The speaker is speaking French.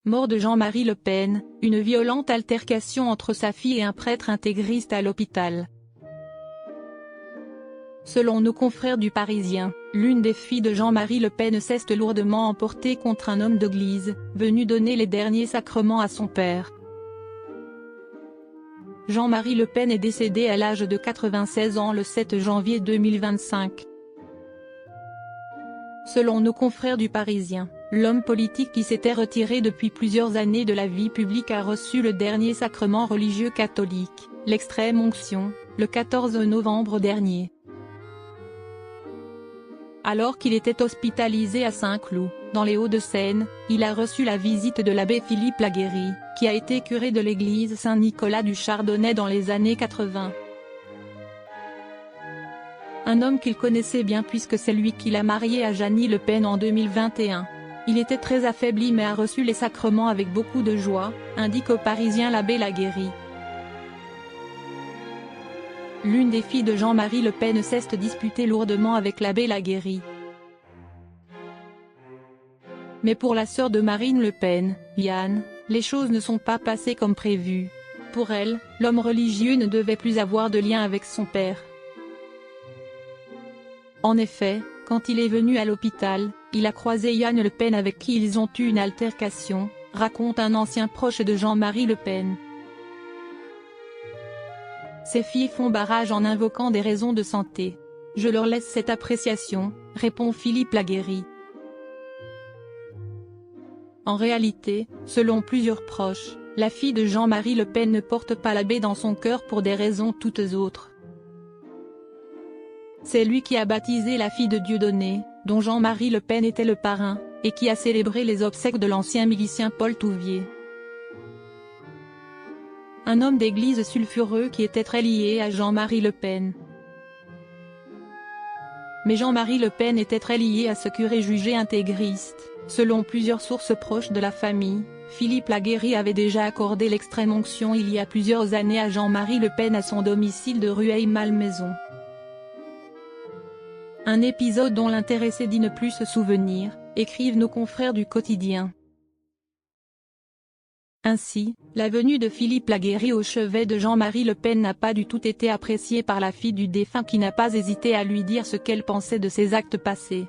Mort de Jean-Marie Le Pen, une violente altercation entre sa fille et un prêtre intégriste à l'hôpital. Selon nos confrères du Parisien, l'une des filles de Jean-Marie Le Pen s'est lourdement emportée contre un homme d'église, venu donner les derniers sacrements à son père. Jean-Marie Le Pen est décédé à l'âge de 96 ans le 7 janvier 2025. Selon nos confrères du Parisien, l'homme politique qui s'était retiré depuis plusieurs années de la vie publique a reçu le dernier sacrement religieux catholique, l'extrême-onction, le 14 novembre dernier. Alors qu'il était hospitalisé à Saint-Cloud, dans les Hauts-de-Seine, il a reçu la visite de l'abbé Philippe Laguérie, qui a été curé de l'église Saint-Nicolas du Chardonnay dans les années 80. Un homme qu'il connaissait bien puisque c'est lui qui l'a marié à Jeannie Le Pen en 2021. Il était très affaibli mais a reçu les sacrements avec beaucoup de joie, indique au Parisien l'abbé Laguérie. L'une des filles de Jean-Marie Le Pen s'est disputée lourdement avec l'abbé Laguérie. Mais pour la sœur de Marine Le Pen, Liane, les choses ne sont pas passées comme prévu. Pour elle, l'homme religieux ne devait plus avoir de lien avec son père. En effet, quand il est venu à l'hôpital, il a croisé Yann Le Pen avec qui ils ont eu une altercation, raconte un ancien proche de Jean-Marie Le Pen. Ces filles font barrage en invoquant des raisons de santé. Je leur laisse cette appréciation, répond Philippe Laguérie. En réalité, selon plusieurs proches, la fille de Jean-Marie Le Pen ne porte pas l'abbé dans son cœur pour des raisons toutes autres. C'est lui qui a baptisé la fille de Dieudonné, dont Jean-Marie Le Pen était le parrain, et qui a célébré les obsèques de l'ancien milicien Paul Touvier. Un homme d'église sulfureux qui était très lié à Jean-Marie Le Pen. Mais Jean-Marie Le Pen était très lié à ce curé jugé intégriste. Selon plusieurs sources proches de la famille, Philippe Laguérie avait déjà accordé l'extrême-onction il y a plusieurs années à Jean-Marie Le Pen à son domicile de Rueil-Malmaison. Un épisode dont l'intéressé dit ne plus se souvenir, écrivent nos confrères du quotidien. Ainsi, la venue de Philippe Laguérie au chevet de Jean-Marie Le Pen n'a pas du tout été appréciée par la fille du défunt qui n'a pas hésité à lui dire ce qu'elle pensait de ses actes passés.